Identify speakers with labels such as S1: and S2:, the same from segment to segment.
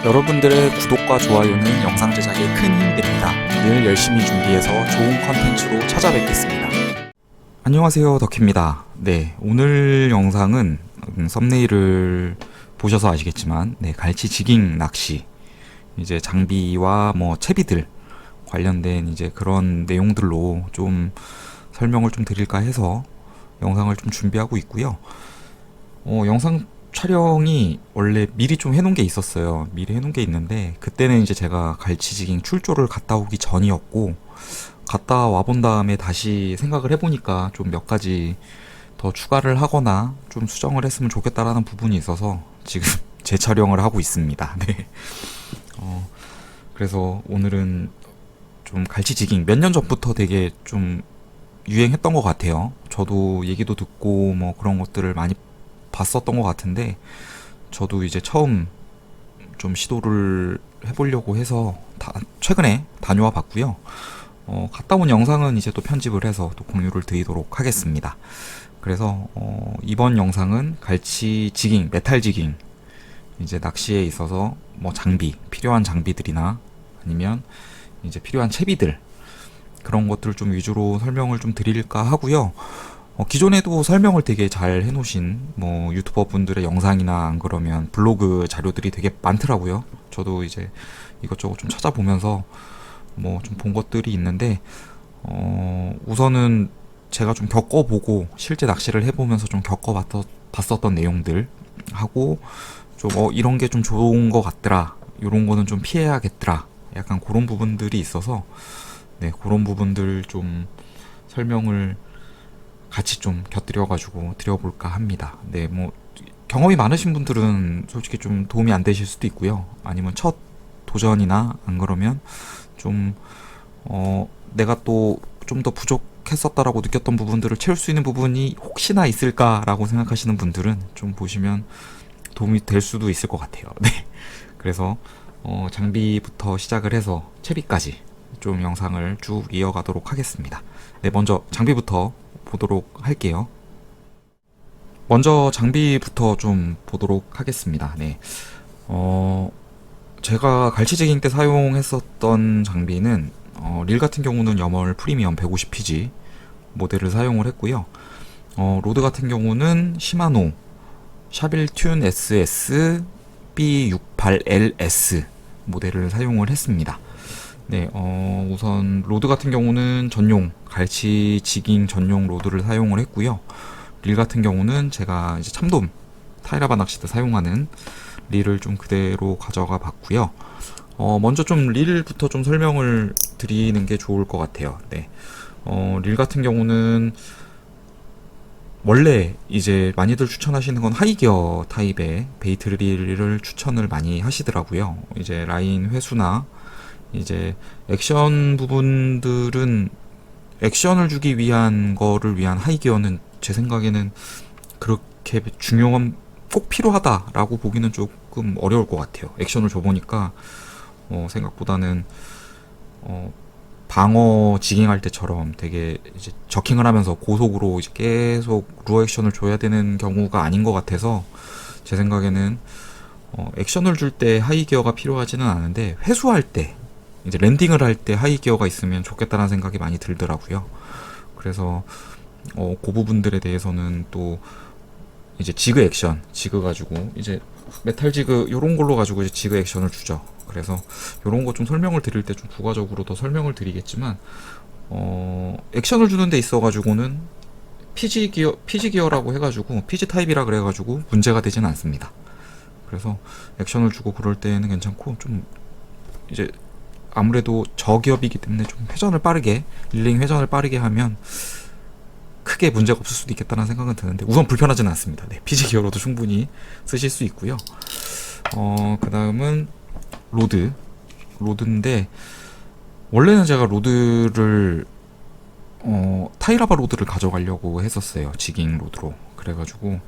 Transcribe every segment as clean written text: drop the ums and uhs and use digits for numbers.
S1: 여러분들의 구독과 좋아요는 영상 제작에 큰 힘이 됩니다. 늘 열심히 준비해서 좋은 컨텐츠로 찾아뵙겠습니다. 안녕하세요, 덕희입니다. 네, 오늘 영상은 썸네일을 보셔서 아시겠지만 갈치 지깅 낚시 이제 장비와 채비들 관련된 이제 그런 내용들로 좀 설명을 좀 드릴까 해서 영상을 좀 준비하고 있고요. 영상 촬영이 원래 미리 좀 해놓은 게 있었어요. 미리 해놓은 게 있는데 그때는 이제 제가 갈치지깅 출조를 갔다 오기 전이었고, 갔다 와본 다음에 다시 생각을 해보니까 좀 몇 가지 더 추가를 하거나 좀 수정을 했으면 좋겠다라는 부분이 있어서 지금 재촬영을 하고 있습니다. 네. 그래서 오늘은 좀 갈치지깅 몇 년 전부터 되게 좀 유행했던 것 같아요. 저도 얘기도 듣고 그런 것들을 많이 봤었던 것 같은데, 저도 이제 처음 좀 시도를 해보려고 해서 최근에 다녀와 봤고요. 갔다 온 영상은 이제 또 편집을 해서 또 공유를 드리도록 하겠습니다. 그래서 이번 영상은 갈치 지깅, 메탈 지깅 이제 낚시에 있어서 장비, 필요한 장비들이나 아니면 이제 필요한 채비들, 그런 것들을 좀 위주로 설명을 좀 드릴까 하고요. 기존에도 설명을 되게 잘 해놓으신 유튜버 분들의 영상이나 안 그러면 블로그 자료들이 되게 많더라고요. 저도 이제 이것저것 좀 찾아보면서 좀 본 것들이 있는데, 우선은 제가 좀 겪어보고 실제 낚시를 해보면서 좀 겪어봤었던 내용들 하고, 좀 이런 게 좀 좋은 것 같더라, 이런 거는 좀 피해야겠더라, 약간 그런 부분들이 있어서 그런 부분들 좀 설명을 같이 좀 곁들여가지고 드려볼까 합니다. 경험이 많으신 분들은 솔직히 좀 도움이 안 되실 수도 있고요. 아니면 첫 도전이나 안 그러면 좀 내가 또 좀 더 부족했었다라고 느꼈던 부분들을 채울 수 있는 부분이 혹시나 있을까라고 생각하시는 분들은 좀 보시면 도움이 될 수도 있을 것 같아요. 네. 그래서 장비부터 시작을 해서 채비까지 좀 영상을 쭉 이어가도록 하겠습니다. 먼저 장비부터 보도록 할게요. 먼저 장비부터 좀 보도록 하겠습니다. 제가 갈치지깅 때 사용했었던 장비는 릴 같은 경우는 여멀 프리미엄 150PG 모델을 사용을 했고요. 로드 같은 경우는 시마노 샤빌튠 SS B68LS 모델을 사용을 했습니다. 우선 로드 같은 경우는 전용 갈치 지깅 전용 로드를 사용을 했고요. 릴 같은 경우는 제가 이제 참돔 타이라바 낚싯대 사용하는 릴을 좀 그대로 가져가 봤고요. 먼저 좀 릴부터 좀 설명을 드리는 게 좋을 것 같아요. 릴 같은 경우는 원래 이제 많이들 추천하시는 건 하이기어 타입의 베이트 릴을 추천을 많이 하시더라고요. 이제 라인 회수나 이제 액션 부분들은 액션을 주기 위한 거를 위한 하이기어는 제 생각에는 그렇게 중요한 꼭 필요하다라고 보기는 조금 어려울 것 같아요. 액션을 줘보니까 생각보다는 방어 지깅할 때처럼 되게 이제 저킹을 하면서 고속으로 이제 계속 루어 액션을 줘야 되는 경우가 아닌 것 같아서, 제 생각에는 액션을 줄 때 하이기어가 필요하지는 않은데 회수할 때 이제 랜딩을 할 때 하이기어가 있으면 좋겠다는 생각이 많이 들더라고요. 그래서 그 부분들에 대해서는 또 이제 지그 액션, 지그 가지고 이제 메탈 지그 요런 걸로 가지고 이제 지그 액션을 주죠. 그래서 요런 거 좀 설명을 드릴 때 좀 부가적으로 더 설명을 드리겠지만, 액션을 주는 데 있어 가지고는 피지 기어라고 해가지고 피지 타입이라 그래가지고 문제가 되지는 않습니다. 그래서 액션을 주고 그럴 때는 괜찮고, 좀 이제 아무래도 저기업이기 때문에 좀 릴링 회전을 빠르게 하면 크게 문제가 없을 수도 있겠다는 생각은 드는데, 우선 불편하지는 않습니다. 피지 기어로도 충분히 쓰실 수 있고요. 그 다음은 로드인데, 원래는 제가 로드를 타이라바 로드를 가져가려고 했었어요. 지깅 로드로. 그래가지고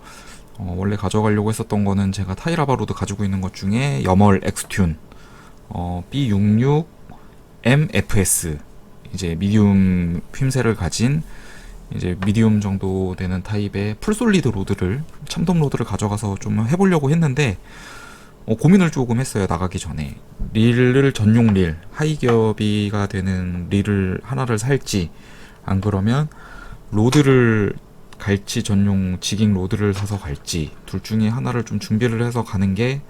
S1: 원래 가져가려고 했었던 거는 제가 타이라바 로드 가지고 있는 것 중에 여멀 엑스튠 B66MFS 이제 미디움 휨새를 가진 이제 미디움 정도 되는 타입의 풀솔리드 로드를, 참돔 로드를 가져가서 좀 해보려고 했는데, 고민을 조금 했어요. 나가기 전에 릴을 전용 릴 하이기어비가 되는 릴을 하나를 살지, 안 그러면 로드를 갈치 전용 지깅 로드를 사서 갈지, 둘 중에 하나를 좀 준비를 해서 가는 게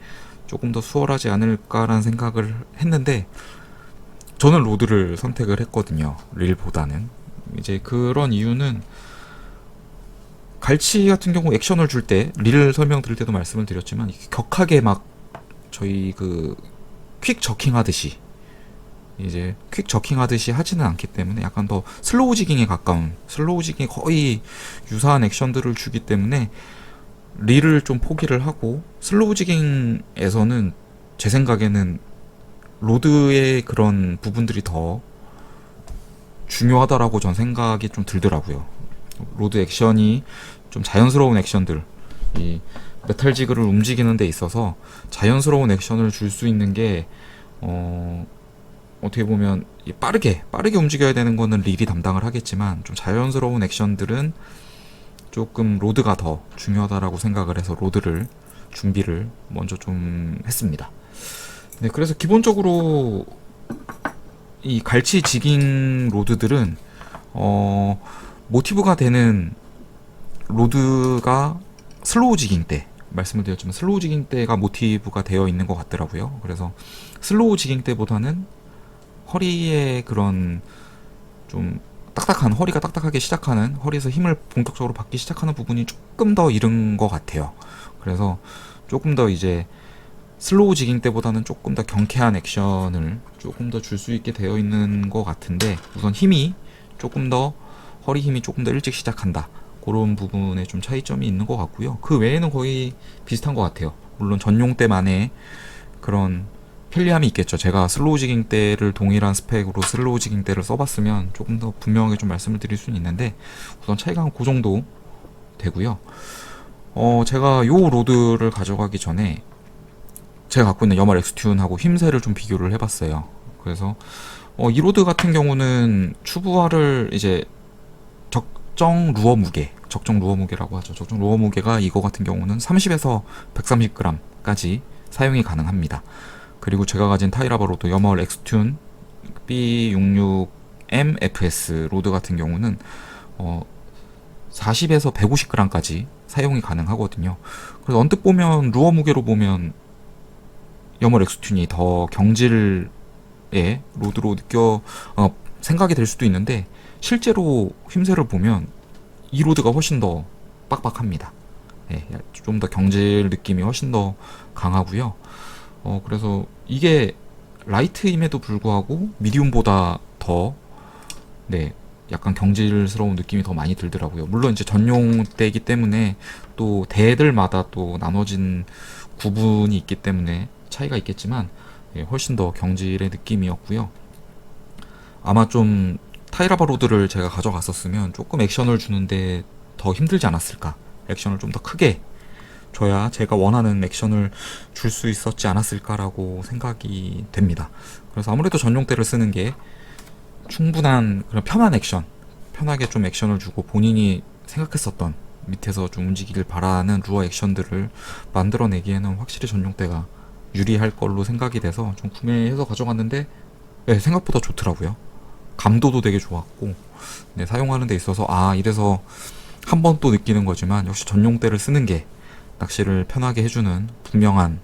S1: 조금 더 수월하지 않을까라는 생각을 했는데, 저는 로드를 선택을 했거든요. 릴보다는. 이제 그런 이유는, 갈치 같은 경우 액션을 줄 때, 릴 설명드릴 때도 말씀을 드렸지만, 격하게 막 저희 그 퀵 저킹 하듯이, 이제 퀵 저킹 하듯이 하지는 않기 때문에 약간 더 슬로우 지깅에 가까운, 슬로우 지깅에 거의 유사한 액션들을 주기 때문에 릴을 좀 포기를 하고, 슬로우 지깅에서는 제 생각에는 로드의 그런 부분들이 더 중요하다라고 전 생각이 좀 들더라고요. 로드 액션이 좀 자연스러운 액션들, 이 메탈 지그를 움직이는 데 있어서 자연스러운 액션을 줄 수 있는 게, 어떻게 보면 빠르게 움직여야 되는 거는 릴이 담당을 하겠지만, 좀 자연스러운 액션들은 조금 로드가 더 중요하다라고 생각을 해서 로드를 준비를 먼저 좀 했습니다. 네, 그래서 기본적으로 이 갈치 지깅 로드들은 모티브가 되는 로드가 슬로우 지깅 때, 말씀을 드렸지만 슬로우 지깅 때가 모티브가 되어 있는 것 같더라고요. 그래서 슬로우 지깅 때보다는 허리에 그런 좀 딱딱한, 허리가 딱딱하게 시작하는, 허리에서 힘을 본격적으로 받기 시작하는 부분이 조금 더 이른 것 같아요. 그래서 조금 더 이제 슬로우 지깅 때보다는 조금 더 경쾌한 액션을 조금 더 줄 수 있게 되어 있는 것 같은데, 우선 힘이 조금 더, 허리 힘이 조금 더 일찍 시작한다, 그런 부분에 좀 차이점이 있는 것 같고요. 그 외에는 거의 비슷한 것 같아요. 물론 전용 때만의 그런 편리함이 있겠죠. 제가 슬로우 지깅 때를 동일한 스펙으로 슬로우 지깅 때를 써봤으면 조금 더 분명하게 좀 말씀을 드릴 수는 있는데, 우선 차이가 한 그 정도 되고요. 제가 요 로드를 가져가기 전에 제가 갖고 있는 여말 엑스튠하고 힘새를 좀 비교를 해봤어요. 그래서 이 로드 같은 경우는 추부하를 이제 적정 루어 무게라고 하죠. 적정 루어 무게가 이거 같은 경우는 30에서 130g까지 사용이 가능합니다. 그리고 제가 가진 타이라바 로드 여멀 엑스튠 B66M FS 로드 같은 경우는 40에서 150g까지 사용이 가능하거든요. 그래서 언뜻 보면 루어 무게로 보면 여멀 엑스튠이 더 경질의 로드로 생각이 될 수도 있는데, 실제로 힘새를 보면 이 로드가 훨씬 더 빡빡합니다. 네, 좀 더 경질 느낌이 훨씬 더 강하고요. 그래서 이게 라이트임에도 불구하고 미디움보다 더, 네, 약간 경질스러운 느낌이 더 많이 들더라고요. 물론 이제 전용 때이기 때문에 또 대들마다 또 나눠진 구분이 있기 때문에 차이가 있겠지만, 예, 훨씬 더 경질의 느낌이었고요. 아마 좀 타이라바 로드를 제가 가져갔었으면 조금 액션을 주는데 더 힘들지 않았을까, 액션을 좀 더 크게 줘야 제가 원하는 액션을 줄 수 있었지 않았을까라고 생각이 됩니다. 그래서 아무래도 전용대를 쓰는 게 충분한 그런 편한 액션, 편하게 좀 액션을 주고 본인이 생각했었던, 밑에서 좀 움직이길 바라는 루어 액션들을 만들어내기에는 확실히 전용대가 유리할 걸로 생각이 돼서 좀 구매해서 가져갔는데, 네, 생각보다 좋더라고요. 감도도 되게 좋았고, 네, 사용하는 데 있어서 이래서 한 번 또 느끼는 거지만 역시 전용대를 쓰는 게 낚시를 편하게 해주는 분명한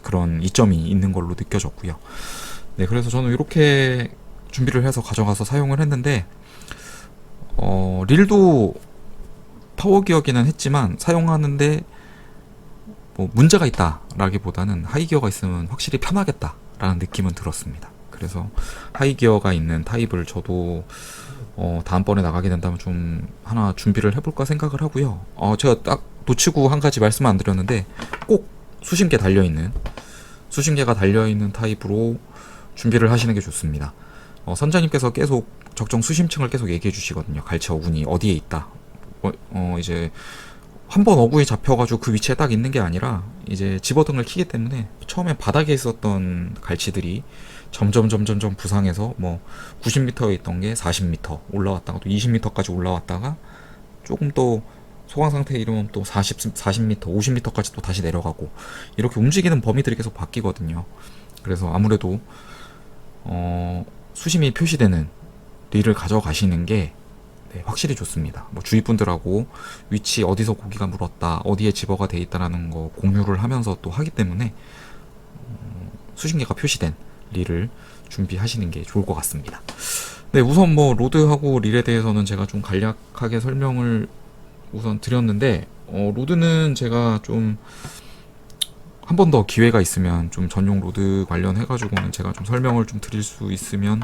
S1: 그런 이점이 있는 걸로 느껴졌고요. 네, 그래서 저는 이렇게 준비를 해서 가져가서 사용을 했는데, 릴도 파워기어기는 했지만 사용하는데 뭐 문제가 있다라기보다는 하이기어가 있으면 확실히 편하겠다라는 느낌은 들었습니다. 그래서 하이기어가 있는 타입을 저도 다음번에 나가게 된다면 좀 하나 준비를 해볼까 생각을 하고요. 제가 딱 놓치고 한 가지 말씀 안 드렸는데, 꼭 수심계가 달려있는 타입으로 준비를 하시는 게 좋습니다. 선장님께서 계속 적정 수심층을 계속 얘기해 주시거든요. 갈치 어군이 어디에 있다. 이제 한번 어구에 잡혀가지고 그 위치에 딱 있는 게 아니라, 이제 집어등을 키기 때문에 처음에 바닥에 있었던 갈치들이 점점 부상해서 뭐 90m에 있던 게 40m 올라왔다가 또 20m까지 올라왔다가 조금 또 소강 상태 이러면 또 40m, 50m까지 또 다시 내려가고 이렇게 움직이는 범위들이 계속 바뀌거든요. 그래서 아무래도 수심이 표시되는 릴을 가져가시는 게 네, 확실히 좋습니다. 뭐 주위 분들하고 위치 어디서 고기가 물었다, 어디에 집어가 돼 있다라는 거 공유를 하면서 또 하기 때문에 수심계가 표시된 릴을 준비하시는 게 좋을 것 같습니다. 네, 우선 뭐 로드하고 릴에 대해서는 제가 좀 간략하게 설명을 우선 드렸는데 로드는 제가 좀 한 번 더 기회가 있으면 좀 전용 로드 관련해가지고는 제가 좀 설명을 좀 드릴 수 있으면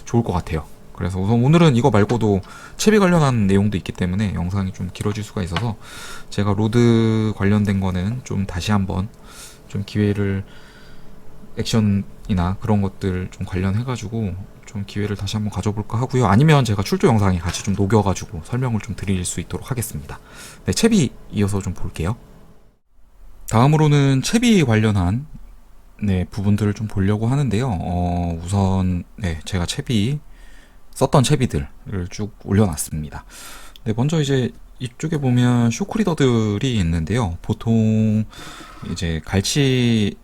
S1: 좋을 것 같아요. 그래서 우선 오늘은 이거 말고도 채비 관련한 내용도 있기 때문에 영상이 좀 길어질 수가 있어서 제가 로드 관련된 거는 좀 다시 한번 좀 기회를 액션이나 그런 것들 좀 관련해가지고 좀 기회를 다시 한번 가져볼까 하고요. 아니면 제가 출조 영상에 같이 좀 녹여가지고 설명을 좀 드릴 수 있도록 하겠습니다. 네, 채비 이어서 좀 볼게요. 다음으로는 채비 관련한 네, 부분들을 좀 보려고 하는데요. 우선 네, 제가 썼던 채비들을 쭉 올려놨습니다. 네, 먼저 이제 이쪽에 보면 쇼크리더들이 있는데요. 보통 이제 갈치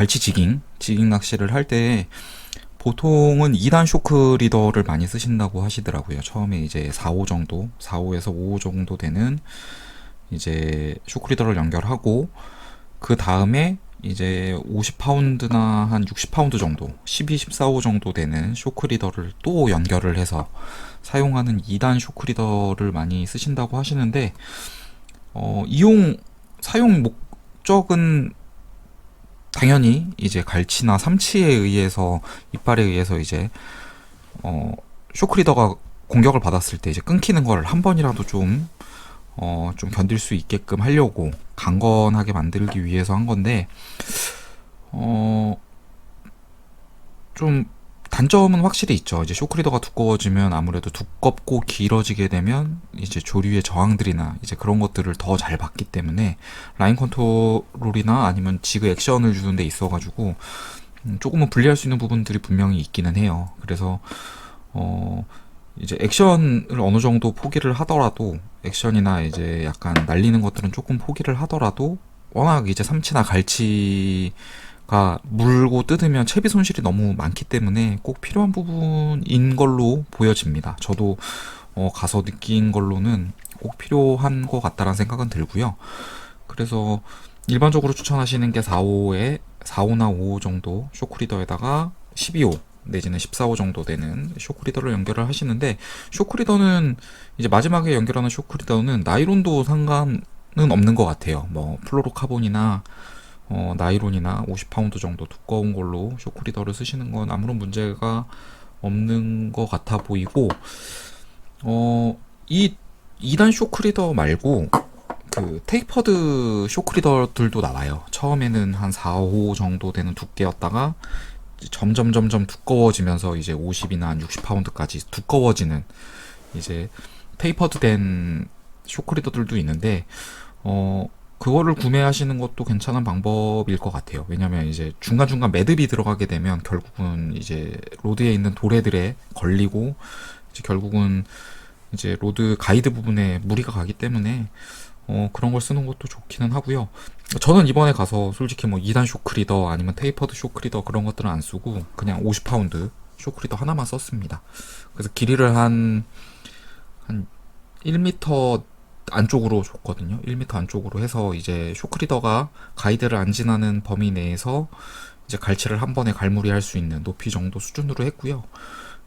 S1: 지깅 낚시를 할 때 보통은 2단 쇼크 리더를 많이 쓰신다고 하시더라고요. 처음에 이제 4호에서 5호 정도 되는 이제 쇼크 리더를 연결하고 그 다음에 이제 50파운드나 한 60파운드 정도 12, 14호 정도 되는 쇼크 리더를 또 연결을 해서 사용하는 2단 쇼크 리더를 많이 쓰신다고 하시는데 사용 목적은 당연히 이제 갈치나 삼치에 의해서 이빨에 의해서 이제 쇼크리더가 공격을 받았을 때 이제 끊기는 거를 한 번이라도 좀 견딜 수 있게끔 하려고 강건하게 만들기 위해서 한 건데 좀 단점은 확실히 있죠. 이제 쇼크리더가 두꺼워지면 아무래도 두껍고 길어지게 되면 이제 조류의 저항들이나 이제 그런 것들을 더 잘 받기 때문에 라인 컨트롤이나 아니면 지그 액션을 주는 데 있어가지고 조금은 불리할 수 있는 부분들이 분명히 있기는 해요. 그래서 이제 액션을 어느 정도 포기를 하더라도 액션이나 이제 약간 날리는 것들은 조금 포기를 하더라도 워낙 이제 삼치나 갈치가 물고 뜯으면 채비 손실이 너무 많기 때문에 꼭 필요한 부분인 걸로 보여집니다. 저도 가서 느낀 걸로는 꼭 필요한 것 같다라는 생각은 들고요. 그래서 일반적으로 추천하시는 게 4호나 5호 정도 쇼크리더에다가 12호 내지는 14호 정도 되는 쇼크리더를 연결을 하시는데, 쇼크리더는 이제 마지막에 연결하는 쇼크리더는 나이론도 상관은 없는 것 같아요. 뭐 플로로카본이나 나이론이나 50파운드 정도 두꺼운 걸로 쇼크리더를 쓰시는 건 아무런 문제가 없는 것 같아 보이고, 이 2단 쇼크리더 말고 그 테이퍼드 쇼크리더들도 나와요. 처음에는 한 4호 정도 되는 두께였다가 점점 두꺼워지면서 이제 50이나 한 60파운드까지 두꺼워지는 이제 테이퍼드 된 쇼크리더들도 있는데 그거를 구매하시는 것도 괜찮은 방법일 것 같아요. 왜냐면 이제 중간중간 매듭이 들어가게 되면 결국은 이제 로드에 있는 도래들에 걸리고 이제 결국은 이제 로드 가이드 부분에 무리가 가기 때문에 그런 걸 쓰는 것도 좋기는 하고요. 저는 이번에 가서 솔직히 뭐 2단 쇼크리더 아니면 테이퍼드 쇼크리더 그런 것들은 안 쓰고 그냥 50파운드 쇼크리더 하나만 썼습니다. 그래서 길이를 한 1m 안쪽으로 줬거든요. 1m 안쪽으로 해서 이제 쇼크리더가 가이드를 안 지나는 범위 내에서 이제 갈치를 한 번에 갈무리할 수 있는 높이 정도 수준으로 했고요.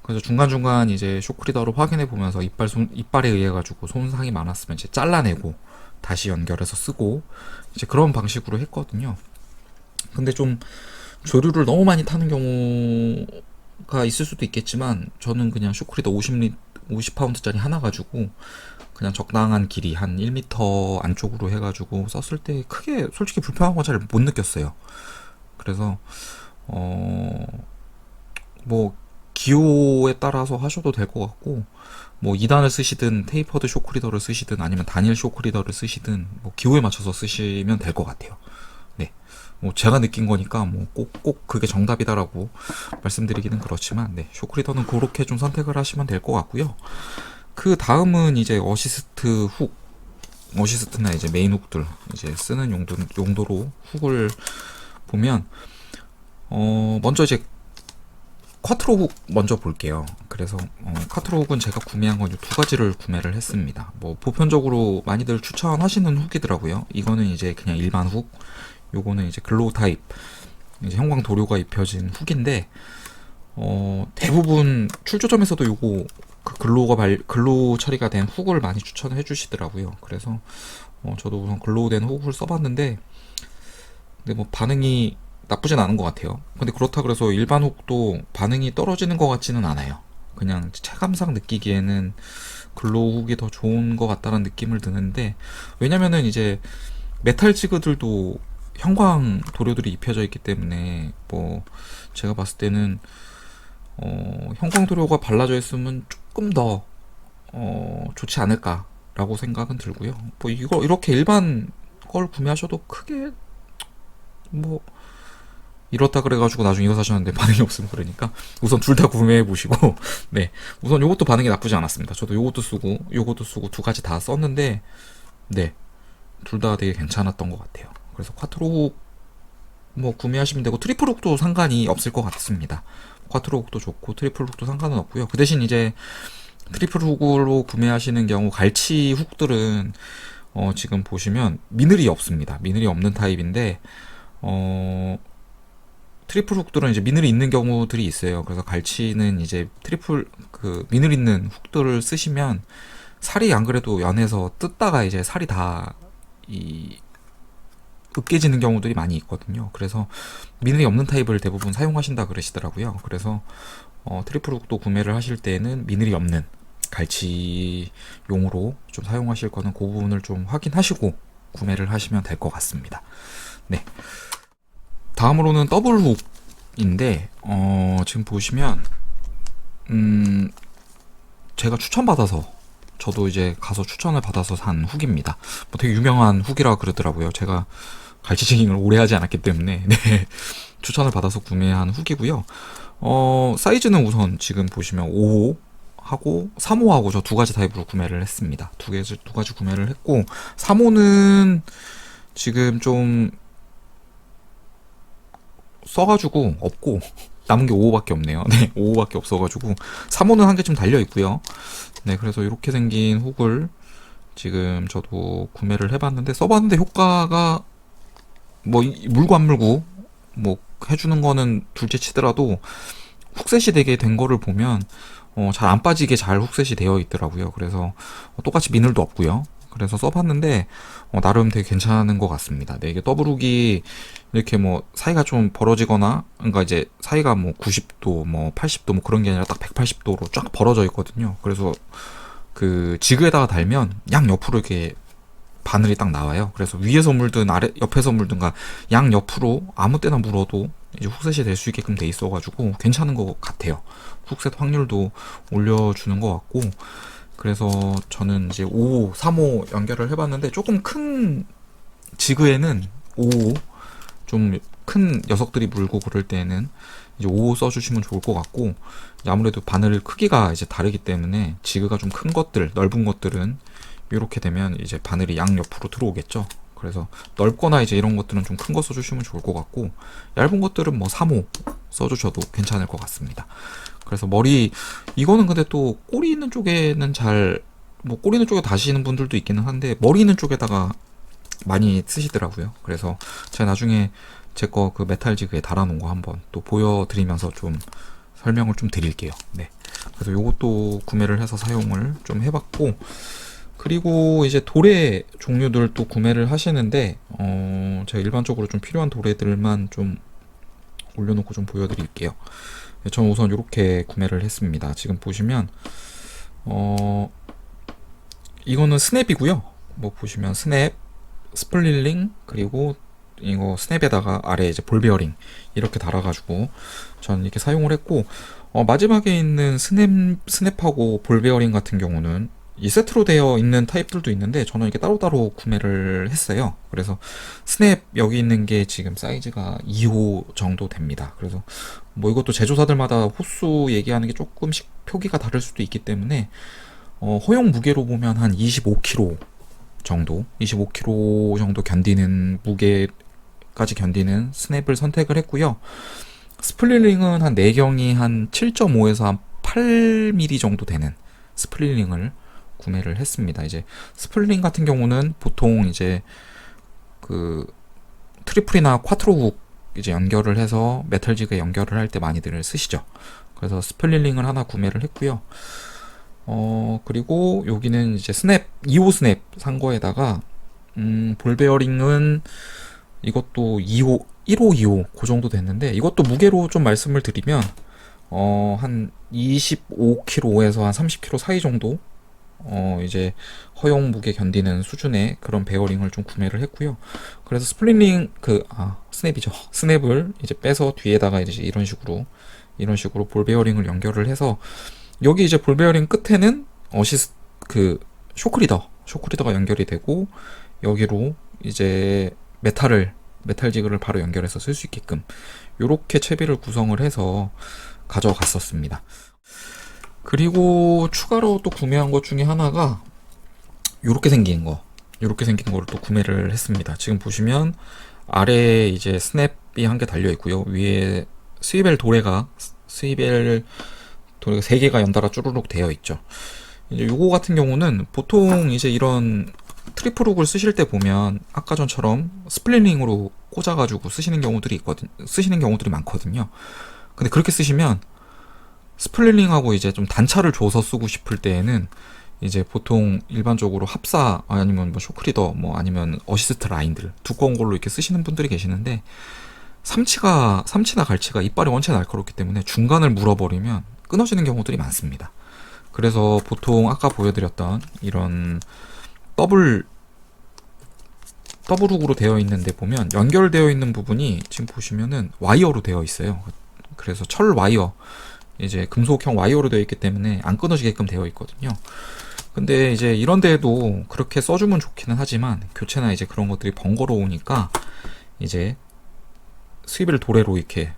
S1: 그래서 중간중간 이제 쇼크리더로 확인해 보면서 이빨에 의해 가지고 손상이 많았으면 이제 잘라내고 다시 연결해서 쓰고 이제 그런 방식으로 했거든요. 근데 좀 조류를 너무 많이 타는 경우가 있을 수도 있겠지만 저는 그냥 쇼크리더 50파운드짜리 하나 가지고 그냥 적당한 길이 한 1m 안쪽으로 해가지고 썼을 때 크게 솔직히 불편한 건 잘 못 느꼈어요. 그래서 뭐 기호에 따라서 하셔도 될 것 같고, 뭐 2단을 쓰시든 테이퍼드 쇼크리더를 쓰시든 아니면 단일 쇼크리더를 쓰시든 뭐 기호에 맞춰서 쓰시면 될 것 같아요. 네, 뭐 제가 느낀 거니까 뭐 꼭 그게 정답이다라고 말씀드리기는 그렇지만, 네, 쇼크리더는 그렇게 좀 선택을 하시면 될 것 같고요. 그 다음은 이제 어시스트 훅 어시스트나 이제 메인 훅들 이제 쓰는 용도로 훅을 보면 먼저 이제 쿼트로 훅 먼저 볼게요. 그래서 쿼트로 훅은 제가 구매한 건 두 가지를 구매를 했습니다. 뭐 보편적으로 많이들 추천하시는 훅이더라고요. 이거는 이제 그냥 일반 훅, 요거는 이제 글로우 타입, 이제 형광 도료가 입혀진 훅인데 대부분 출조점에서도 요거 그 글로우 처리가 된 훅을 많이 추천을 해주시더라고요. 그래서 저도 우선 글로우 된 훅을 써봤는데, 근데 뭐 반응이 나쁘진 않은 것 같아요. 근데 그렇다 그래서 일반 훅도 반응이 떨어지는 것 같지는 않아요. 그냥 체감상 느끼기에는 글로우 훅이 더 좋은 것 같다는 느낌을 드는데, 왜냐면은 이제 메탈 지그들도 형광 도료들이 입혀져 있기 때문에 뭐 제가 봤을 때는 형광 도료가 발라져 있으면 조금 더 좋지 않을까라고 생각은 들고요. 뭐 이거 이렇게 일반 걸 구매하셔도 크게 뭐 이렇다 그래가지고 나중에 이거 사셨는데 반응이 없으면 그러니까 우선 둘 다 구매해 보시고 네, 우선 요것도 반응이 나쁘지 않았습니다. 저도 요것도 쓰고 두 가지 다 썼는데 네, 둘 다 되게 괜찮았던 것 같아요. 그래서 쿼트로 뭐 구매하시면 되고 트리플 훅도 상관이 없을 것 같습니다. 쿼트로 훅도 좋고 트리플 훅도 상관은 없고요. 그 대신 이제 트리플 훅으로 구매하시는 경우 갈치 훅들은 지금 보시면 미늘이 없습니다. 미늘이 없는 타입인데 트리플 훅들은 이제 미늘이 있는 경우들이 있어요. 그래서 갈치는 이제 미늘 있는 훅들을 쓰시면 살이 안 그래도 연해서 뜯다가 이제 살이 다 으깨지는 경우들이 많이 있거든요. 그래서 미늘이 없는 타입을 대부분 사용하신다 그러시더라고요. 그래서 트리플 훅도 구매를 하실 때는 미늘이 없는 갈치용으로 좀 사용하실 거는 그 부분을 좀 확인하시고 구매를 하시면 될 것 같습니다. 네. 다음으로는 더블 훅인데 지금 보시면 제가 추천받아서 저도 이제 가서 추천을 받아서 산 훅입니다. 뭐 되게 유명한 훅이라 그러더라고요. 제가 갈치쟁이를 오래 하지 않았기 때문에 네, 추천을 받아서 구매한 훅이고요. 사이즈는 우선 지금 보시면 5호 하고 3호하고 저 두 가지 타입으로 구매를 했습니다. 두 가지 구매를 했고 3호는 지금 좀 써가지고 없고 남은 게 5호밖에 없네요. 네, 5호밖에 없어가지고 3호는 한 개 좀 달려 있고요. 네, 그래서 이렇게 생긴 훅을 지금 저도 구매를 해봤는데 써봤는데 효과가 뭐 물고 안 물고 뭐 해주는 거는 둘째 치더라도 훅셋이 되게 된 거를 보면 잘 안 빠지게 잘 훅셋이 되어 있더라고요. 그래서 똑같이 미늘도 없고요. 그래서 써봤는데 나름 되게 괜찮은 것 같습니다. 네, 이게 더블훅이 이렇게 뭐 사이가 좀 벌어지거나 그러니까 이제 사이가 뭐 90도 뭐 80도 뭐 그런 게 아니라 딱 180도로 쫙 벌어져 있거든요. 그래서 그 지그에다가 달면 양 옆으로 이렇게 바늘이 딱 나와요. 그래서 위에서 물든 옆에서 물든가 양 옆으로 아무 때나 물어도 이제 훅셋이 될 수 있게끔 돼 있어가지고 괜찮은 것 같아요. 훅셋 확률도 올려주는 것 같고, 그래서 저는 이제 5호, 3호 연결을 해봤는데 조금 큰 지그에는 5호, 좀 큰 녀석들이 물고 그럴 때는 이제 5호 써주시면 좋을 것 같고, 아무래도 바늘 크기가 이제 다르기 때문에 지그가 좀 큰 것들, 넓은 것들은 이렇게 되면 이제 바늘이 양 옆으로 들어오겠죠. 그래서 넓거나 이제 이런 것들은 좀 큰 거 써주시면 좋을 것 같고, 얇은 것들은 뭐 3호 써주셔도 괜찮을 것 같습니다. 그래서 이거는 근데 또 꼬리 있는 쪽에는 뭐 꼬리 있는 쪽에 다시는 분들도 있기는 한데, 머리 있는 쪽에다가 많이 쓰시더라고요. 그래서 제가 나중에 제 거 그 메탈 지그에 달아놓은 거 한번 또 보여드리면서 좀 설명을 좀 드릴게요. 네. 그래서 요것도 구매를 해서 사용을 좀 해봤고, 그리고 이제 도래 종류들도 구매를 하시는데 제가 일반적으로 좀 필요한 도래들만 좀 올려놓고 좀 보여드릴게요. 네, 저는 우선 이렇게 구매를 했습니다. 지금 보시면 이거는 스냅이고요. 뭐 보시면 스냅, 스플릿링, 그리고 이거 스냅에다가 아래 이제 볼 베어링 이렇게 달아가지고 저는 이렇게 사용을 했고, 마지막에 있는 스냅하고 볼 베어링 같은 경우는 이 세트로 되어 있는 타입들도 있는데 저는 이게 따로따로 구매를 했어요. 그래서 스냅 여기 있는 게 지금 사이즈가 2호 정도 됩니다. 그래서 뭐 이것도 제조사들마다 호수 얘기하는 게 조금씩 표기가 다를 수도 있기 때문에 허용 무게로 보면 한 25kg 정도, 25kg 정도 견디는 무게까지 견디는 스냅을 선택을 했고요. 스플릿링은 한 내경이 한 7.5에서 한 8mm 정도 되는 스플릿링을 구매를 했습니다. 이제 스플릿링 같은 경우는 보통 이제 그 트리플이나 쿼트로 훅 이제 연결을 해서 메탈 지그에 연결을 할 때 많이들 쓰시죠. 그래서 스플릿링을 하나 구매를 했고요. 그리고 여기는 이제 스냅, 2호 스냅 산 거에다가, 볼 베어링은 이것도 2호, 1호, 2호, 그 정도 됐는데, 이것도 무게로 좀 말씀을 드리면, 한 25kg에서 한 30kg 사이 정도, 이제 허용 무게 견디는 수준의 그런 베어링을 좀 구매를 했고요. 그래서 스플릿링, 스냅이죠. 스냅을 이제 빼서 뒤에다가 이제 이런 식으로 볼 베어링을 연결을 해서, 여기 이제 볼 베어링 끝에는 쇼크리더가 연결이 되고, 여기로 이제 메탈 지그를 바로 연결해서 쓸 수 있게끔 요렇게 채비를 구성을 해서 가져갔었습니다. 그리고 추가로 또 구매한 것 중에 하나가 요렇게 생긴 거를 또 구매를 했습니다. 지금 보시면 아래에 이제 스냅이 한 개 달려 있고요. 위에 스위벨 도래가 3개가 연달아 쭈루룩 되어 있죠. 이제 요거 같은 경우는 보통 이제 이런 트리플 훅을 쓰실 때 보면 아까 전처럼 스플릿링으로 꽂아가지고 쓰시는 경우들이 많거든요. 근데 그렇게 쓰시면 스플릿링하고 이제 좀 단차를 줘서 쓰고 싶을 때에는 이제 보통 일반적으로 합사 아니면 뭐 쇼크리더 뭐 아니면 어시스트 라인들 두꺼운 걸로 이렇게 쓰시는 분들이 계시는데, 삼치나 갈치가 이빨이 원체 날카롭기 때문에 중간을 물어버리면 끊어지는 경우들이 많습니다. 그래서 보통 아까 보여드렸던 이런 더블 훅으로 되어 있는데 보면 연결되어 있는 부분이 지금 보시면은 와이어로 되어 있어요. 그래서 철 와이어, 이제 금속형 와이어로 되어 있기 때문에 안 끊어지게끔 되어 있거든요. 근데 이제 이런 데에도 그렇게 써주면 좋기는 하지만 교체나 이제 그런 것들이 번거로우니까 이제 스위벨 도래로 이렇게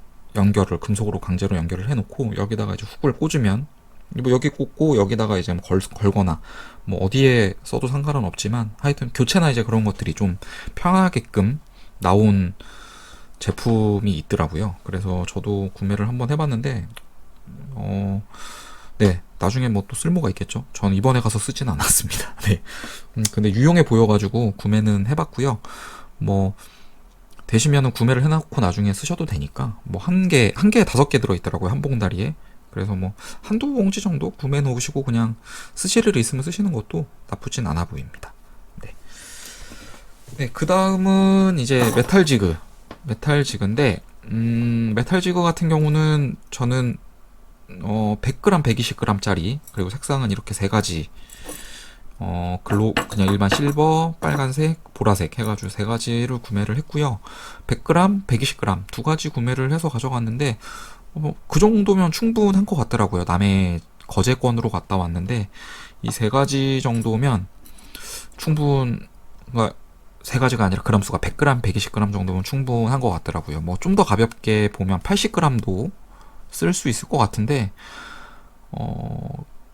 S1: 금속으로 강제로 연결을 해놓고 여기다가 이제 훅을 꽂으면 뭐 여기 꽂고 여기다가 이제 걸거나 뭐 어디에 써도 상관은 없지만 하여튼 교체나 이제 그런 것들이 좀 편하게끔 나온 제품이 있더라고요. 그래서 저도 구매를 한번 해봤는데 네, 나중에 뭐 또 쓸모가 있겠죠. 전 이번에 가서 쓰진 않았습니다. 네. 근데 유용해 보여가지고 구매는 해봤고요. 뭐 되시면은 구매를 해놓고 나중에 쓰셔도 되니까 뭐 한 개에 5개 들어있더라고요, 한 봉다리에. 그래서 뭐 한두 봉지 정도 구매해 놓으시고 그냥 쓰실 일 있으면 쓰시는 것도 나쁘진 않아 보입니다. 네. 네, 그 다음은 이제 메탈지그인데 메탈지그 같은 경우는 저는 100g, 120g짜리, 그리고 색상은 이렇게 세 가지, 그냥 일반 실버, 빨간색, 보라색 해가지고 세 가지를 구매를 했고요. 100g, 120g 두 가지 구매를 해서 가져갔는데, 그 정도면 충분한 것 같더라고요. 남해 거제권으로 갔다 왔는데, 이 세 가지 정도면 그러니까 세 가지가 아니라 그램 수가 100g, 120g 정도면 충분한 것 같더라고요. 뭐 좀 더 가볍게 보면 80g도 쓸 수 있을 것 같은데,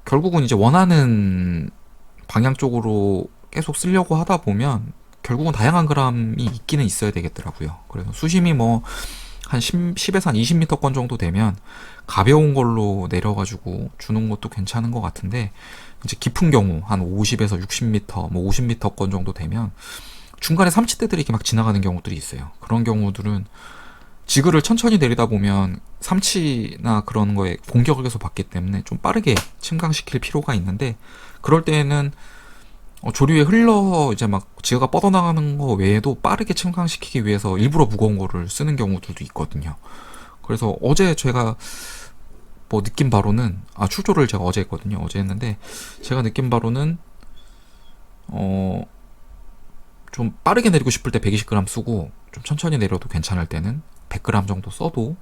S1: 결국은 이제 원하는 방향 쪽으로 계속 쓰려고 하다 보면 결국은 다양한 그램이 있기는 있어야 되겠더라고요. 그래서 수심이 뭐 한 10에서 한 20m권 정도 되면 가벼운 걸로 내려가지고 주는 것도 괜찮은 것 같은데, 이제 깊은 경우 한 50에서 60m, 뭐 50m권 정도 되면 중간에 삼치대들이 이렇게 막 지나가는 경우들이 있어요. 그런 경우들은 지그를 천천히 내리다 보면 삼치나 그런 거에 공격을 계속 받기 때문에 좀 빠르게 침강시킬 필요가 있는데, 그럴 때에는 조류에 흘러 이제 막 지그가 뻗어나가는 거 외에도 빠르게 침강시키기 위해서 일부러 무거운 거를 쓰는 경우들도 있거든요. 그래서 어제 제가 뭐 느낀 바로는, 출조를 제가 어제 했거든요. 어제 했는데 제가 느낀 바로는 좀 빠르게 내리고 싶을 때 120g 쓰고 좀 천천히 내려도 괜찮을 때는 100g 정도 써도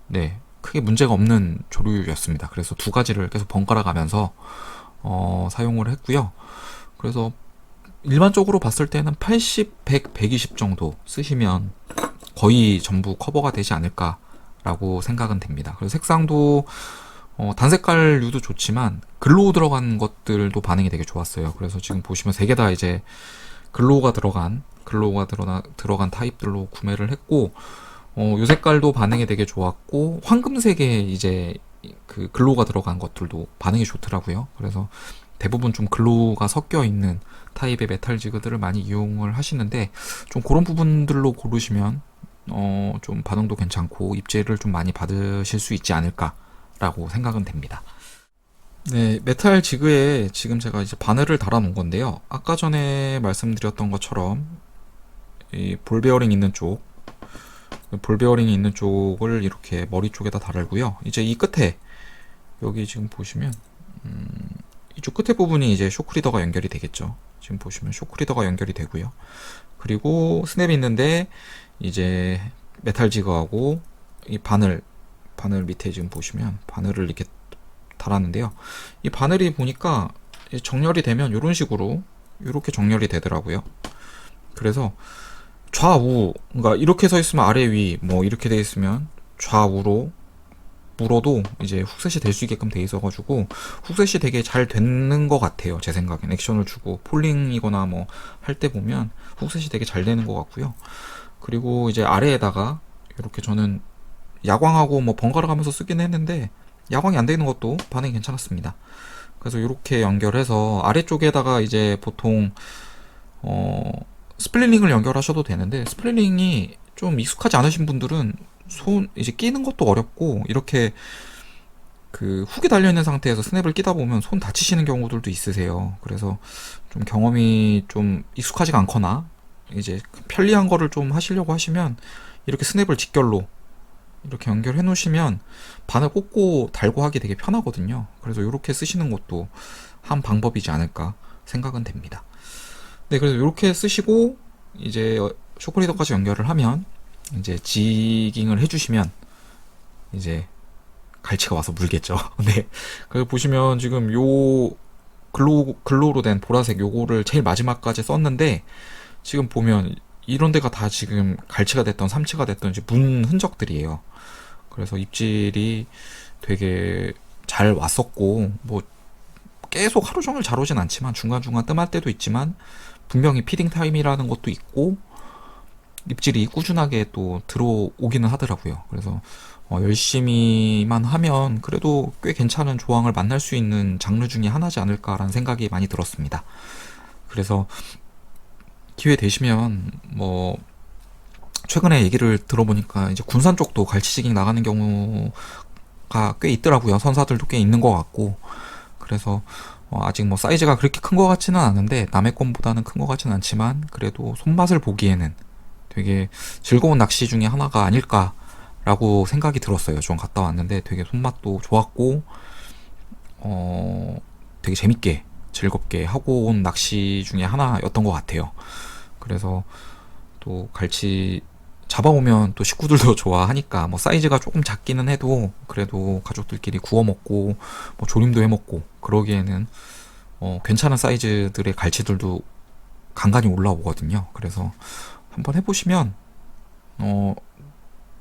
S1: 네, 크게 문제가 없는 조류였습니다. 그래서 두 가지를 계속 번갈아 가면서 사용을 했고요. 그래서 일반적으로 봤을 때는 80, 100, 120 정도 쓰시면 거의 전부 커버가 되지 않을까라고 생각은 됩니다. 그래서 색상도 단색깔류도 좋지만 글로우 들어간 것들도 반응이 되게 좋았어요. 그래서 지금 보시면 세 개 다 이제 글로우가 들어간 타입들로 구매를 했고, 요 색깔도 반응이 되게 좋았고, 황금색에 이제 그 글로우가 들어간 것들도 반응이 좋더라고요. 그래서 대부분 좀 글로우가 섞여 있는 타입의 메탈 지그들을 많이 이용을 하시는데, 좀 그런 부분들로 고르시면 좀 반응도 괜찮고 입재를 좀 많이 받으실 수 있지 않을까라고 생각은 됩니다. 네, 메탈 지그에 지금 제가 이제 바늘을 달아 놓은 건데요. 아까 전에 말씀드렸던 것처럼 이 볼 베어링 있는 쪽, 볼 베어링이 있는 쪽을 이렇게 머리 쪽에다 달고요. 이제 이 끝에 여기 지금 보시면 이쪽 끝에 부분이 이제 쇼크리더가 연결이 되겠죠. 지금 보시면 쇼크리더가 연결이 되고요. 그리고 스냅이 있는데 이제 메탈 지그하고 이 바늘 밑에 지금 보시면 바늘을 이렇게 달았는데요. 이 바늘이 보니까 정렬이 되면 이런 식으로 이렇게 정렬이 되더라고요. 그래서 좌우, 그러니까 이렇게 서 있으면 아래 위, 뭐 이렇게 돼 있으면 좌우로 물어도 이제 훅셋이 될 수 있게끔 돼 있어가지고 훅셋이 되게 잘 되는 것 같아요. 제 생각엔 액션을 주고 폴링이거나 뭐 할 때 보면 훅셋이 되게 잘 되는 것 같고요. 그리고 이제 아래에다가 이렇게 저는 야광하고 뭐 번갈아 가면서 쓰긴 했는데 야광이 안 되는 것도 반응이 괜찮았습니다. 그래서 이렇게 연결해서 아래쪽에다가 이제 보통 스플릿링을 연결하셔도 되는데 스플릿링이 좀 익숙하지 않으신 분들은 손 이제 끼는 것도 어렵고 이렇게 그 훅이 달려 있는 상태에서 스냅을 끼다 보면 손 다치시는 경우들도 있으세요. 그래서 좀 경험이 좀 익숙하지가 않거나 이제 편리한 거를 좀 하시려고 하시면 이렇게 스냅을 직결로 이렇게 연결해 놓으시면 바늘 꽂고 달고 하기 되게 편하거든요. 그래서 이렇게 쓰시는 것도 한 방법이지 않을까 생각은 됩니다. 네, 그래서 이렇게 쓰시고 이제 쇼크리더까지 연결을 하면 이제 지깅을 해주시면 이제 갈치가 와서 물겠죠. 네, 그래서 보시면 지금 요 글로우로 된 보라색 요거를 제일 마지막까지 썼는데 지금 보면 이런 데가 다 지금 갈치가 됐던 삼치가 됐던 이제 문 흔적들이에요. 그래서 입질이 되게 잘 왔었고 뭐 계속 하루 종일 잘 오진 않지만 중간중간 뜸할 때도 있지만 분명히 피딩 타임이라는 것도 있고 입질이 꾸준하게 또 들어오기는 하더라고요. 그래서 열심히만 하면 그래도 꽤 괜찮은 조항을 만날 수 있는 장르 중에 하나지 않을까라는 생각이 많이 들었습니다. 그래서 기회 되시면 뭐 최근에 얘기를 들어보니까 이제 군산 쪽도 갈치지깅 나가는 경우가 꽤 있더라고요. 선사들도 꽤 있는 것 같고 그래서 아직 뭐 사이즈가 그렇게 큰 것 같지는 않은데 남의 건보다는 큰 것 같지는 않지만 그래도 손맛을 보기에는 되게 즐거운 낚시 중에 하나가 아닐까라고 생각이 들었어요. 좀 갔다 왔는데 되게 손맛도 좋았고 되게 재밌게 즐겁게 하고 온 낚시 중에 하나였던 것 같아요. 그래서 또 갈치 잡아오면 또 식구들도 좋아하니까 뭐 사이즈가 조금 작기는 해도 그래도 가족들끼리 구워 먹고 뭐 조림도 해 먹고 그러기에는 괜찮은 사이즈들의 갈치들도 간간히 올라오거든요. 그래서 한번 해보시면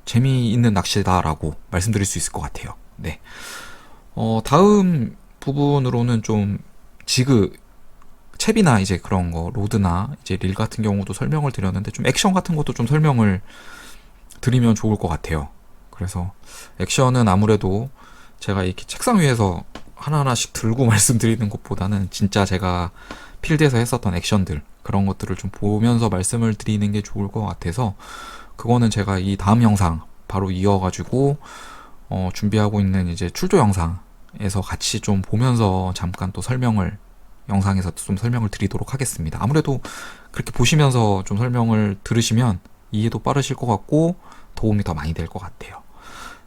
S1: 재미있는 낚시다라고 말씀드릴 수 있을 것 같아요. 네. 다음 부분으로는 좀 지그 챕이나 이제 그런 거 로드나 이제 릴 같은 경우도 설명을 드렸는데 좀 액션 같은 것도 좀 설명을 드리면 좋을 것 같아요. 그래서 액션은 아무래도 제가 이렇게 책상 위에서 하나하나씩 들고 말씀드리는 것보다는 진짜 제가 필드에서 했었던 액션들 그런 것들을 좀 보면서 말씀을 드리는 게 좋을 것 같아서 그거는 제가 이 다음 영상 바로 이어가지고 준비하고 있는 이제 출조 영상에서 같이 좀 보면서 잠깐 또 영상에서 좀 설명을 드리도록 하겠습니다. 아무래도 그렇게 보시면서 좀 설명을 들으시면 이해도 빠르실 것 같고 도움이 더 많이 될 것 같아요.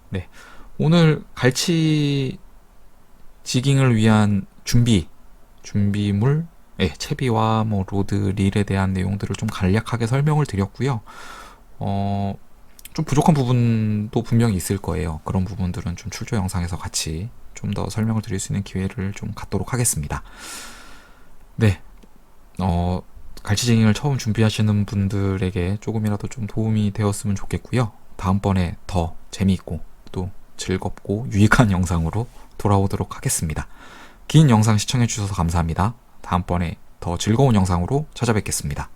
S1: 네, 오늘 갈치 지깅을 위한 준비물, 채비와 뭐 로드, 릴에 대한 내용들을 좀 간략하게 설명을 드렸고요. 좀 부족한 부분도 분명히 있을 거예요. 그런 부분들은 좀 출조 영상에서 같이 좀 더 설명을 드릴 수 있는 기회를 좀 갖도록 하겠습니다. 네, 갈치쟁이를 처음 준비하시는 분들에게 조금이라도 좀 도움이 되었으면 좋겠고요. 다음번에 더 재미있고 또 즐겁고 유익한 영상으로 돌아오도록 하겠습니다. 긴 영상 시청해주셔서 감사합니다. 다음번에 더 즐거운 영상으로 찾아뵙겠습니다.